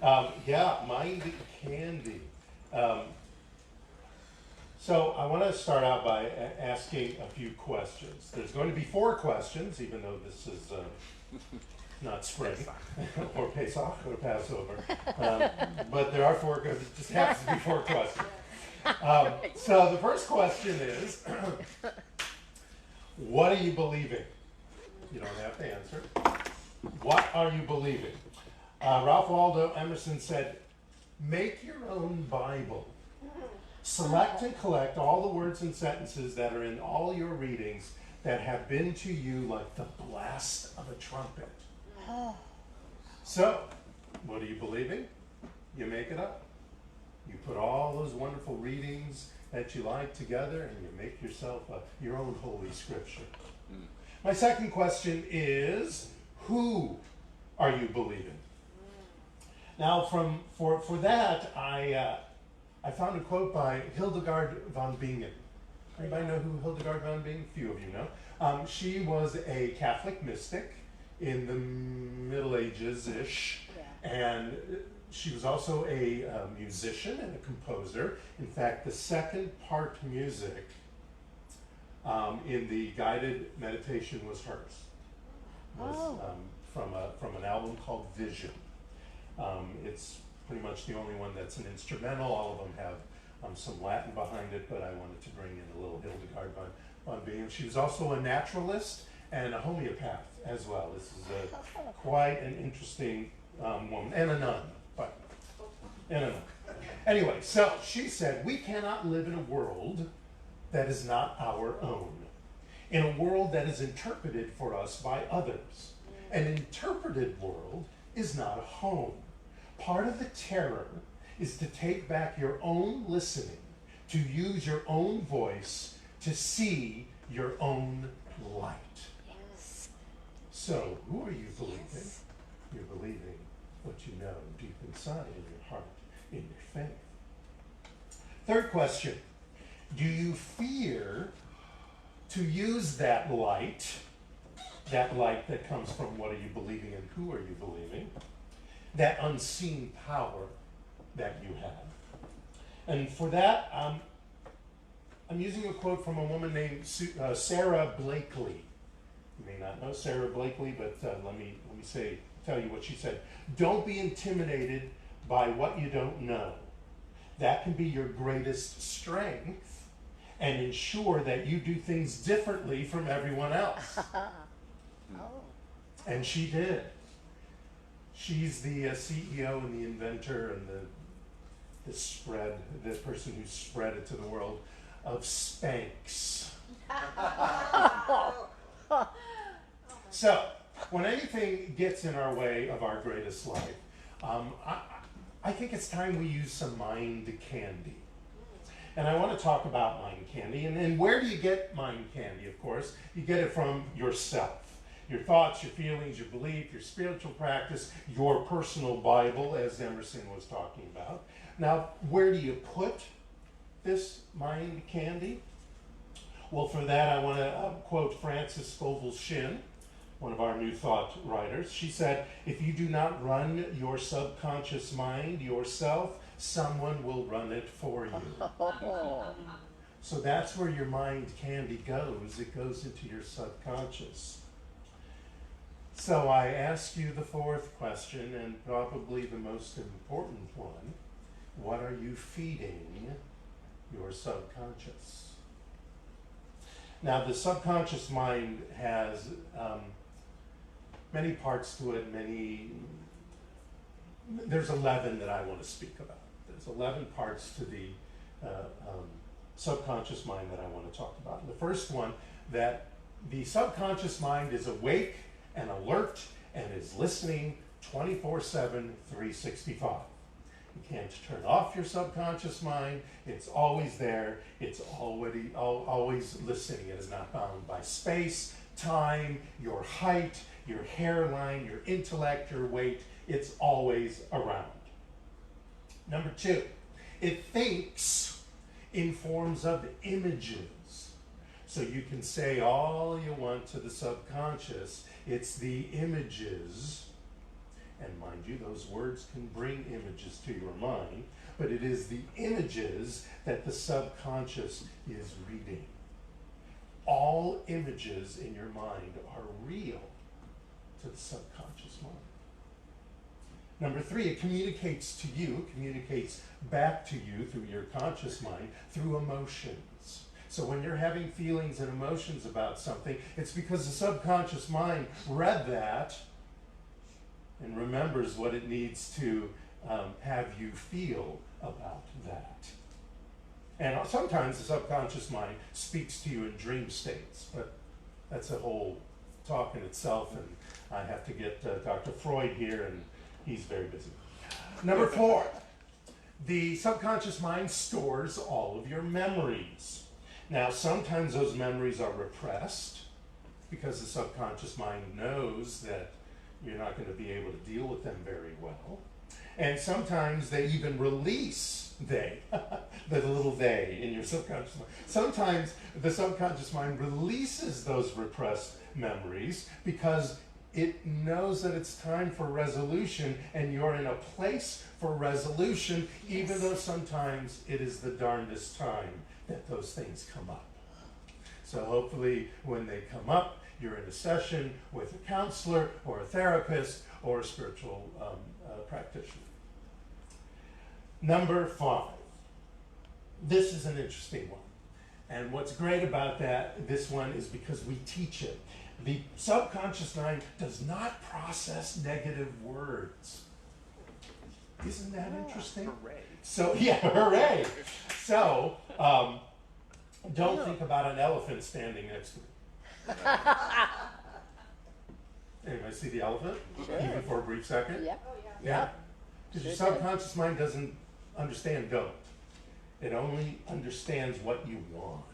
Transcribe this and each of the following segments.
Yeah, mind candy. Um, so I want to start out by asking a few questions. There's going to be 4 questions, even though this is not spring or Pesach or Passover. But there are 4, because it just happens to be 4 questions. So the first question is, what are you believing? You don't have to answer. What are you believing? Ralph Waldo Emerson said, make your own Bible. Select and collect all the words and sentences that are in all your readings that have been to you like the blast of a trumpet. So, what are you believing? You make it up. You put all those wonderful readings that you like together and you make yourself your own holy scripture. My second question is, who are you believing? Now, for that, I found a quote by Hildegard von Bingen. Anybody know who Hildegard von Bingen? A few of you know. She was a Catholic mystic in the Middle Ages-ish, and she was also a musician and a composer. In fact, the second part music in the guided meditation was hers. Was from an album called Vision. It's pretty much the only one that's an instrumental. All of them have some Latin behind it, but I wanted to bring in a little Hildegard von Bingen. She was also a naturalist and a homeopath as well. This is quite an interesting woman, and a nun. Anyway, so she said, we cannot live in a world that is not our own, in a world that is interpreted for us by others. An interpreted world is not a home. Part of the terror is to take back your own listening, to use your own voice, to see your own light. Yes. So, who are you believing? Yes. You're believing what you know deep inside in your heart, in your faith. Third question, do you fear to use that light that comes from what are you believing and who are you believing, that unseen power that you have? And for that, I'm using a quote from a woman named Sarah Blakely. You may not know Sarah Blakely, but let me tell you what she said. Don't be intimidated by what you don't know. That can be your greatest strength and ensure that you do things differently from everyone else. And she did. She's the CEO and the inventor and the person who spread it to the world of Spanx. So, when anything gets in our way of our greatest life, I think it's time we use some mind candy. And I want to talk about mind candy. And where do you get mind candy, of course? You get it from yourself. Your thoughts, your feelings, your belief, your spiritual practice, your personal Bible, as Emerson was talking about. Now, where do you put this mind candy? Well, for that, I want to quote Frances Scovel Shinn, one of our New Thought writers. She said, if you do not run your subconscious mind yourself, someone will run it for you. So that's where your mind candy goes. It goes into your subconscious. So I ask you the fourth question, and probably the most important one. What are you feeding your subconscious? Now, the subconscious mind has many parts to it, there's 11 that I want to speak about. There's 11 parts to the subconscious mind that I want to talk about. And the first one, that the subconscious mind is awake and alert and is listening 24/7, 365. You can't turn off your subconscious mind. It's always there. It's always listening. It is not bound by space, time, your height, your hairline, your intellect, your weight. It's always around. Number 2, it thinks in forms of images. So you can say all you want to the subconscious. It's the images, and mind around you. Those words can bring images to your mind, but it is the images that the subconscious is reading. All images in your mind are real to the subconscious mind. Number 3, it communicates to you, communicates back to you through your conscious mind, through emotions. So when you're having feelings and emotions about something, it's because the subconscious mind read that and remembers what it needs to have you feel about that. And sometimes the subconscious mind speaks to you in dream states, but that's a whole talk in itself, and I have to get Dr. Freud here, and he's very busy. Number 4, the subconscious mind stores all of your memories. Now, sometimes those memories are repressed because the subconscious mind knows that you're not going to be able to deal with them very well. And sometimes they even release the little they in your subconscious mind. Sometimes the subconscious mind releases those repressed memories because it knows that it's time for resolution, and you're in a place for resolution, even though sometimes it is the darndest time that those things come up. So hopefully when they come up, you're in a session with a counselor or a therapist or a spiritual practitioner. Number 5. This is an interesting one. And what's great about this one is because we teach it. The subconscious mind does not process negative words. Isn't that interesting? Hooray. So, yeah, hooray. So, don't think about an elephant standing next to me. Anybody see the elephant? Sure. Even for a brief second? Yeah. Yeah. Because your subconscious mind doesn't understand don't. It only understands what you want.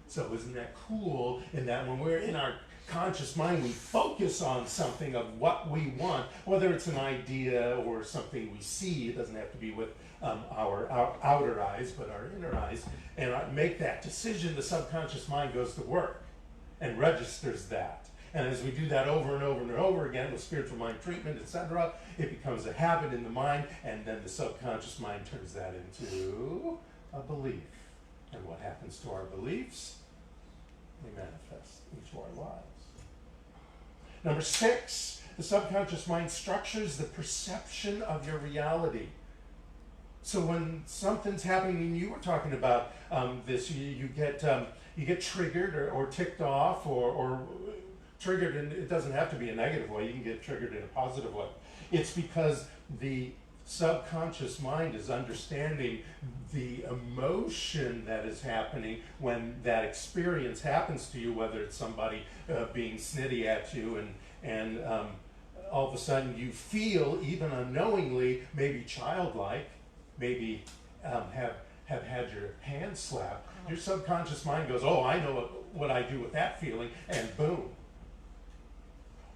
So isn't that cool in that when we're in our conscious mind, we focus on something of what we want, whether it's an idea or something we see. It doesn't have to be with our outer eyes, but our inner eyes, and make that decision. The subconscious mind goes to work and registers that. And as we do that over and over and over again with spiritual mind treatment, etc., it becomes a habit in the mind, and then the subconscious mind turns that into a belief. And what happens to our beliefs? They manifest into our lives. Number 6, the subconscious mind structures the perception of your reality. So when something's happening, and you were talking about this, you get triggered or ticked off or triggered, and it doesn't have to be a negative way. You can get triggered in a positive way. It's because the subconscious mind is understanding the emotion that is happening when that experience happens to you, whether it's somebody being snitty at you and all of a sudden you feel, even unknowingly, maybe childlike, maybe have had your hand slapped. Your subconscious mind goes, oh, I know what I do with that feeling, and boom.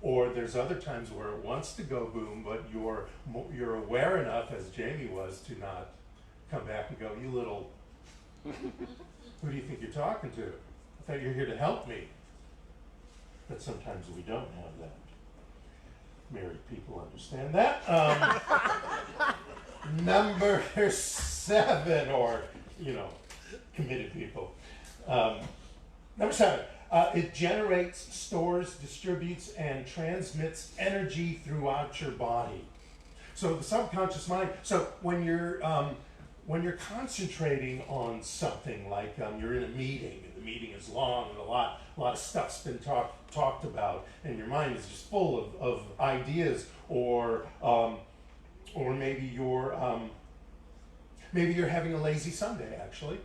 Or there's other times where it wants to go boom, but you're aware enough, as Jamie was, to not come back and go, you little, who do you think you're talking to? I thought you were here to help me. But sometimes we don't have that. Married people understand that. Number 7, or, committed people. Number 7. It generates, stores, distributes, and transmits energy throughout your body. So the subconscious mind. So when you're concentrating on something, like you're in a meeting, and the meeting is long, and a lot of stuff's been talked about, and your mind is just full of ideas, or maybe you're having a lazy Sunday, actually.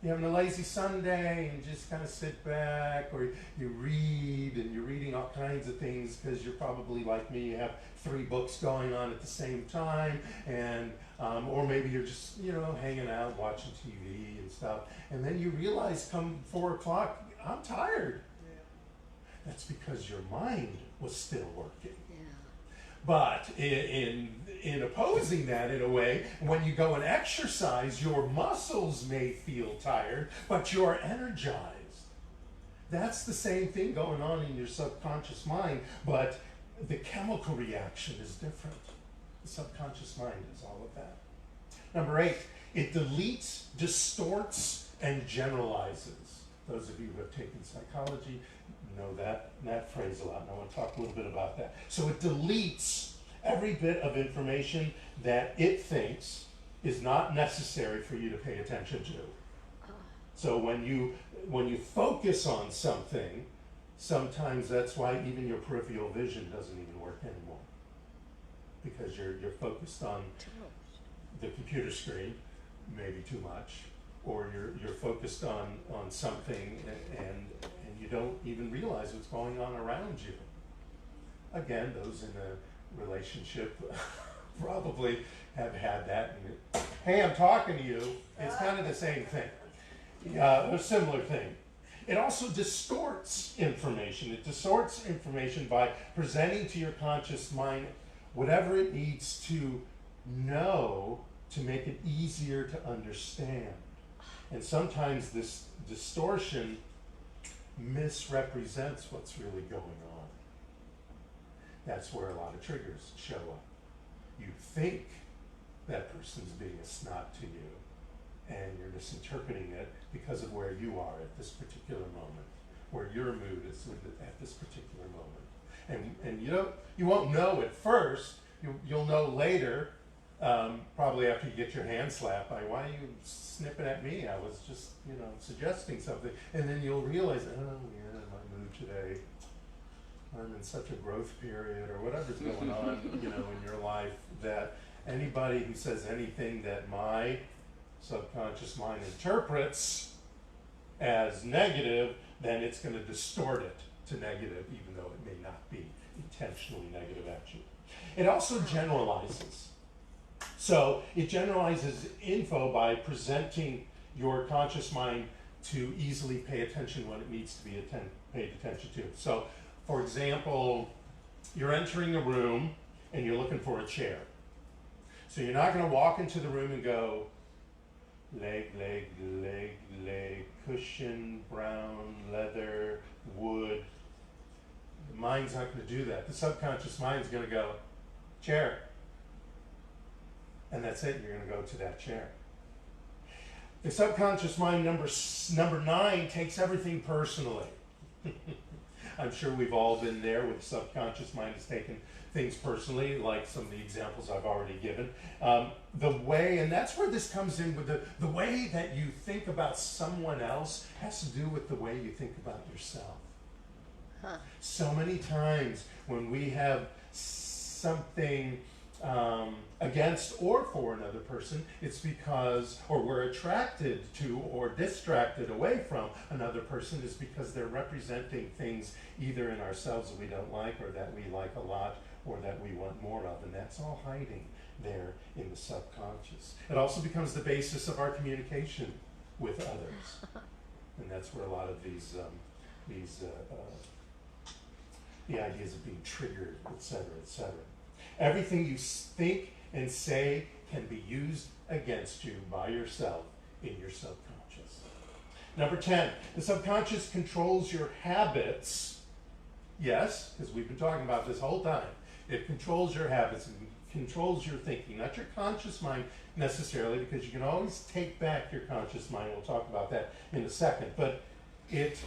You're having a lazy Sunday and just kind of sit back, or you read, and you're reading all kinds of things because you're probably like me, you have 3 books going on at the same time, and or maybe you're just hanging out watching TV and stuff, and then you realize come 4 o'clock, I'm tired. Yeah. That's because your mind was still working. Yeah. But in opposing that, in a way, when you go and exercise, your muscles may feel tired, but you're energized. That's the same thing going on in your subconscious mind, but the chemical reaction is different. The subconscious mind is all of that. Number 8, it deletes, distorts, and generalizes. Those of you who have taken psychology know that phrase a lot, and I want to talk a little bit about that. So it deletes every bit of information that it thinks is not necessary for you to pay attention to. So when you focus on something, sometimes that's why even your peripheral vision doesn't even work anymore. Because you're focused on the computer screen, maybe too much, or you're focused on something and you don't even realize what's going on around you. Again, those in a relationship probably have had that. And, hey, I'm talking to you. It's kind of the same thing. A similar thing. It also distorts information. It distorts information by presenting to your conscious mind whatever it needs to know to make it easier to understand. And sometimes this distortion misrepresents what's really going on. That's where a lot of triggers show up. You think that person's being a snot to you, and you're misinterpreting it because of where you are at this particular moment, where your mood is at this particular moment. And you won't know at first. You'll know later, probably after you get your hand slapped by, why are you snipping at me? I was just, suggesting something. And then you'll realize, oh yeah, my mood today, I'm in such a growth period or whatever's going on, in your life, that anybody who says anything that my subconscious mind interprets as negative, then it's going to distort it to negative, even though it may not be intentionally negative at you. It also generalizes. So it generalizes info by presenting your conscious mind to easily pay attention when it needs to be paid attention to. So, for example, you're entering a room and you're looking for a chair. So you're not going to walk into the room and go, leg, leg, leg, leg, cushion, brown, leather, wood. The mind's not going to do that. The subconscious mind's going to go, chair. And that's it. You're going to go to that chair. The subconscious mind, number 9, takes everything personally. I'm sure we've all been there where the subconscious mind has taken things personally, like some of the examples I've already given. The way, and that's where this comes in with the way that you think about someone else has to do with the way you think about yourself. Huh. So many times when we have something against or for another person, it's because, or we're attracted to or distracted away from another person, is because they're representing things either in ourselves that we don't like, or that we like a lot, or that we want more of, and that's all hiding there in the subconscious. It also becomes the basis of our communication with others, and that's where a lot of the ideas of being triggered, etc., etc. Everything you think and say can be used against you by yourself in your subconscious. Number 10, the subconscious controls your habits. Yes, because we've been talking about this whole time. It controls your habits and controls your thinking, not your conscious mind necessarily, because you can always take back your conscious mind. We'll talk about that in a second. But it's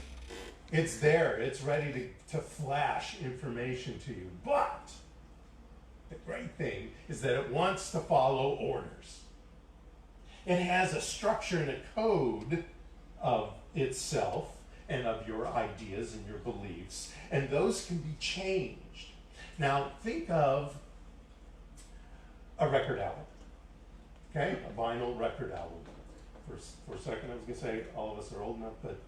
there. It's ready to flash information to you. But the great thing is that it wants to follow orders. It has a structure and a code of itself and of your ideas and your beliefs, and those can be changed. Now, think of a record album, okay? A vinyl record album. For a second, I was going to say all of us are old enough, but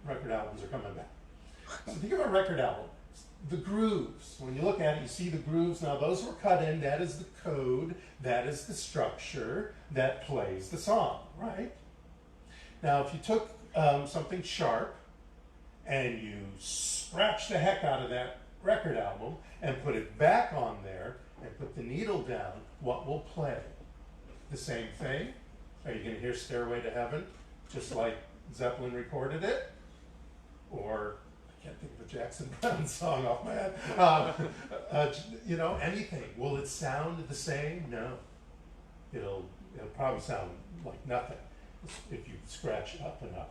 record albums are coming back. So think of a record album. The grooves, when you look at it, you see the grooves. Now, those were cut in. That is the code. That is the structure that plays the song, right? Now, if you took something sharp and you scratched the heck out of that record album and put it back on there and put the needle down, what will play? The same thing? Are you going to hear Stairway to Heaven just like Zeppelin recorded it? Or I can't think of a Jackson Brown song off my head. You know, anything. Will it sound the same? No. It'll probably sound like nothing if you scratch it up enough.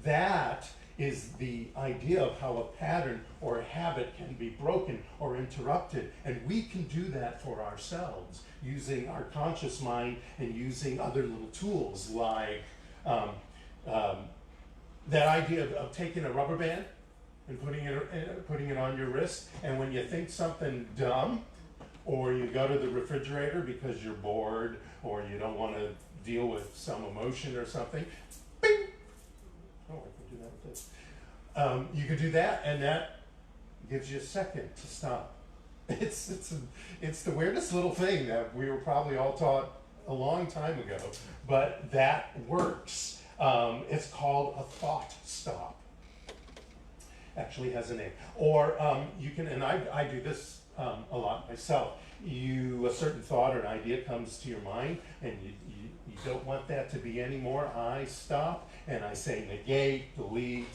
That is the idea of how a pattern or a habit can be broken or interrupted. And we can do that for ourselves using our conscious mind and using other little tools like that idea of taking a rubber band and putting it on your wrist. And when you think something dumb, or you go to the refrigerator because you're bored or you don't want to deal with some emotion or something, bing! Oh, I can do that with this. You can do that, and that gives you a second to stop. It's the weirdest little thing that we were probably all taught a long time ago, but that works. It's called a thought stop. Actually has a name. Or you can, and I do this a lot myself. A certain thought or an idea comes to your mind, and you don't want that to be anymore. I stop and I say negate, delete,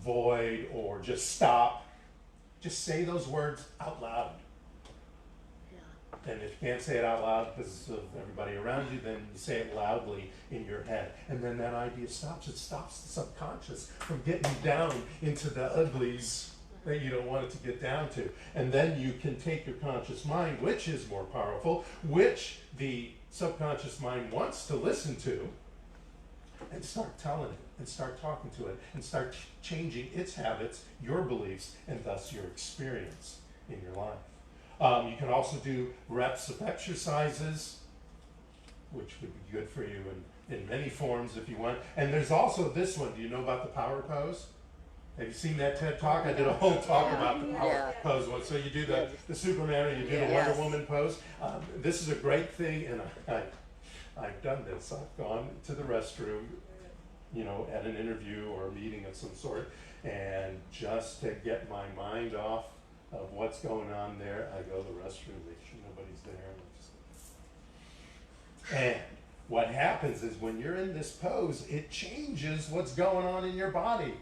void, or just stop. Just say those words out loud. And if you can't say it out loud because of everybody around you, then you say it loudly in your head. And then that idea stops. It stops the subconscious from getting down into the uglies that you don't want it to get down to. And then you can take your conscious mind, which is more powerful, which the subconscious mind wants to listen to, and start telling it, and start talking to it, and start changing its habits, your beliefs, and thus your experience in your life. You can also do reps of exercises, which would be good for you in many forms if you want. And there's also this one. Do you know about the power pose? Have you seen that TED Talk? I did a whole talk about the power pose one. So you do the Superman or you do the Wonder Woman pose. This is a great thing, and I've done this. I've gone to the restroom, you know, at an interview or a meeting of some sort, and just to get my mind off of what's going on there, I go to the restroom, make sure nobody's there. And what happens is when you're in this pose, it changes what's going on in your body.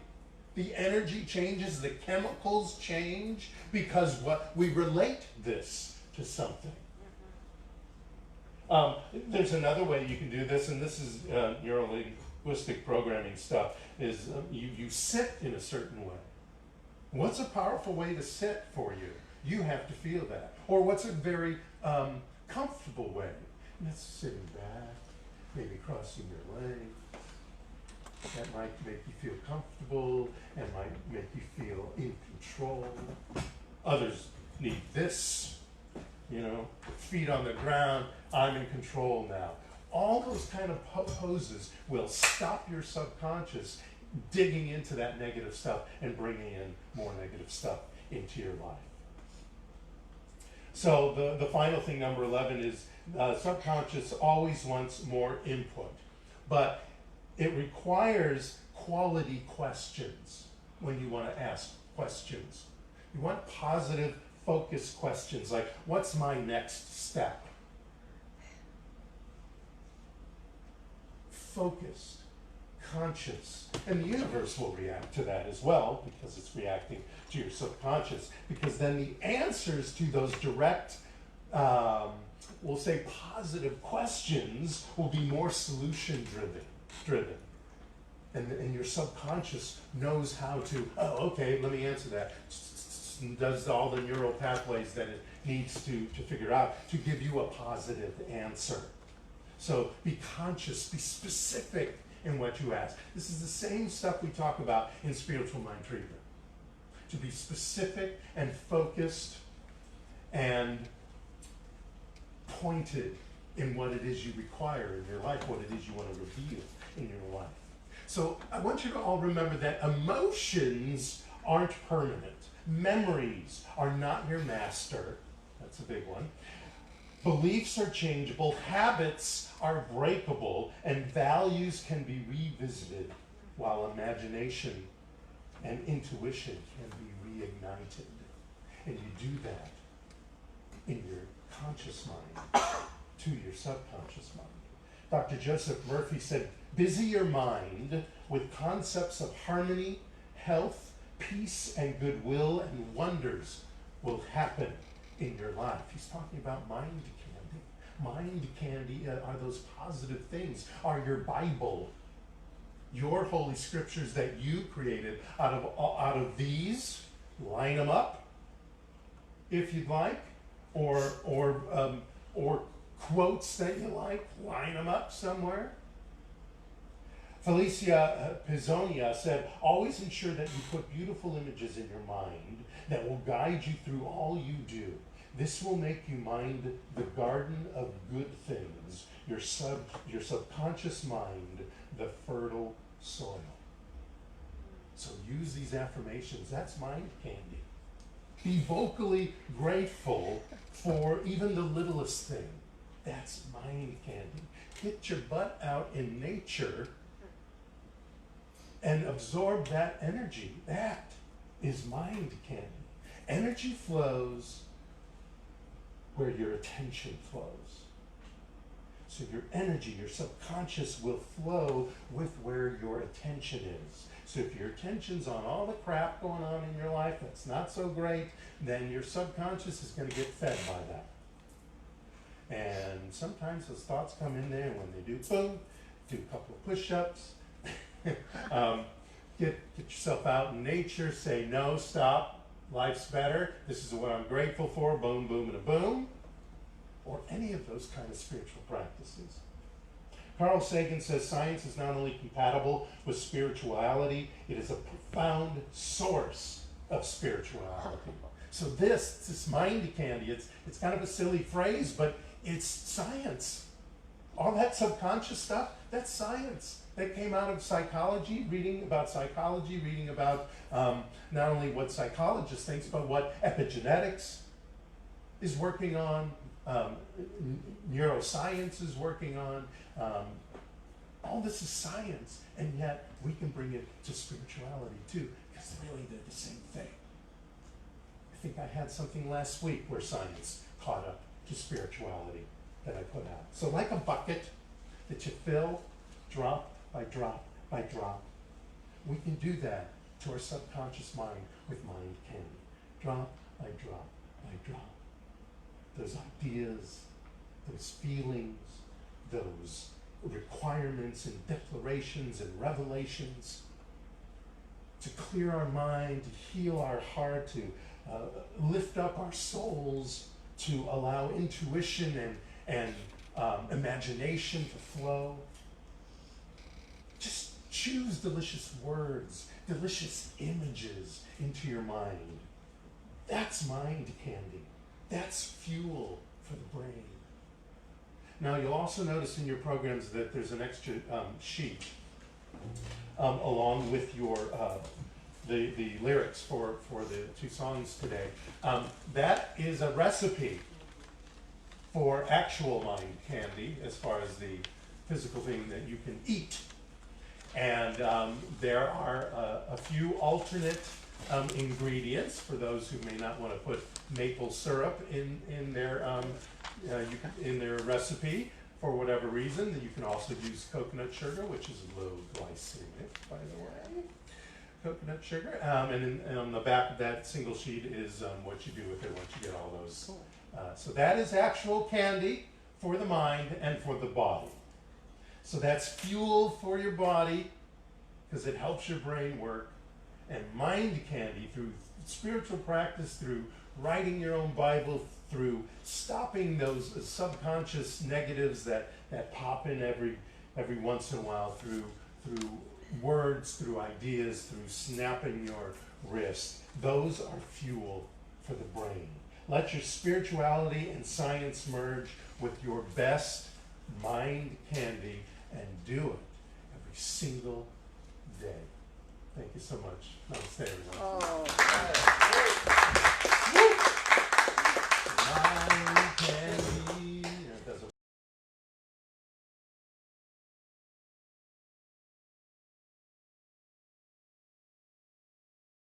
The energy changes, the chemicals change, because we relate this to something. There's another way you can do this, and this is neuro-linguistic programming stuff, is you sit in a certain way. What's a powerful way to sit for you? You have to feel that. Or what's a very comfortable way? And that's sitting back, maybe crossing your legs. That might make you feel comfortable and might make you feel in control. Others need this, you know, feet on the ground, I'm in control now. All those kind of poses will stop your subconscious digging into that negative stuff and bringing in more negative stuff into your life. So the final thing, number 11, is subconscious always wants more input, but it requires quality questions when you want to ask questions. You want positive, focused questions like, what's my next step? Focused, conscious, and the universe will react to that as well because it's reacting to your subconscious, because then the answers to those direct, we'll say positive questions will be more solution driven. And your subconscious knows how to, oh, okay, let me answer that. Does all the neural pathways that it needs to figure out to give you a positive answer. So be conscious, be specific in what you ask. This is the same stuff we talk about in spiritual mind treatment. To be specific and focused and pointed in what it is you require in your life, what it is you want to reveal in your life. So I want you to all remember that emotions aren't permanent. Memories are not your master. That's a big one. Beliefs are changeable, habits are breakable, and values can be revisited, while imagination and intuition can be reignited. And you do that in your conscious mind to your subconscious mind. Dr. Joseph Murphy said, busy your mind with concepts of harmony, health, peace and goodwill and wonders will happen in your life. He's talking about mind candy. Mind candy are those positive things, are your Bible, your holy scriptures that you created. Out of these, line them up, if you'd like, or quotes that you like, line them up somewhere. Felicia Pizzonia said, always ensure that you put beautiful images in your mind that will guide you through all you do. This will make you mind the garden of good things, your subconscious mind, the fertile soil. So use these affirmations. That's mind candy. Be vocally grateful for even the littlest thing. That's mind candy. Get your butt out in nature and absorb that energy. That is mind candy. Energy flows where your attention flows. So your energy, your subconscious will flow with where your attention is. So if your attention's on all the crap going on in your life that's not so great, then your subconscious is going to get fed by that. And sometimes those thoughts come in there, and when they do, boom, do a couple of push-ups, get yourself out in nature, say no, stop, life's better, this is what I'm grateful for, boom, boom, and a boom, or any of those kind of spiritual practices. Carl Sagan says science is not only compatible with spirituality, it is a profound source of spirituality. So this mind candy, it's kind of a silly phrase, but it's science. All that subconscious stuff, that's science. That came out of psychology, reading about not only what psychologists think, but what epigenetics is working on, neuroscience is working on. All this is science, and yet we can bring it to spirituality too, because really they're the same thing. I think I had something last week where science caught up to spirituality that I put out. So like a bucket that you fill drop by drop by drop, we can do that to our subconscious mind with mind candy. Drop by drop by drop. Those ideas, those feelings, those requirements and declarations and revelations, to clear our mind, to heal our heart, to lift up our souls, to allow intuition and imagination to flow. Just choose delicious words, delicious images into your mind. That's mind candy. That's fuel for the brain. Now you'll also notice in your programs that there's an extra sheet along with your the lyrics for the two songs today. That is a recipe for actual mind candy as far as the physical thing that you can eat. And there are a few alternate ingredients for those who may not want to put maple syrup in their recipe for whatever reason. You can also use coconut sugar, which is low glycemic, by the way. Coconut sugar, and on the back of that single sheet is what you do with it once you get all those. So that is actual candy for the mind and for the body. So that's fuel for your body because it helps your brain work. And mind candy through spiritual practice, through writing your own Bible, through stopping those subconscious negatives that pop in every once in a while, through words, through ideas, through snapping your wrist. Those are fuel for the brain. Let your spirituality and science merge with your best mind candy and do it every single day. Thank you so much. Namaste, everyone. Oh,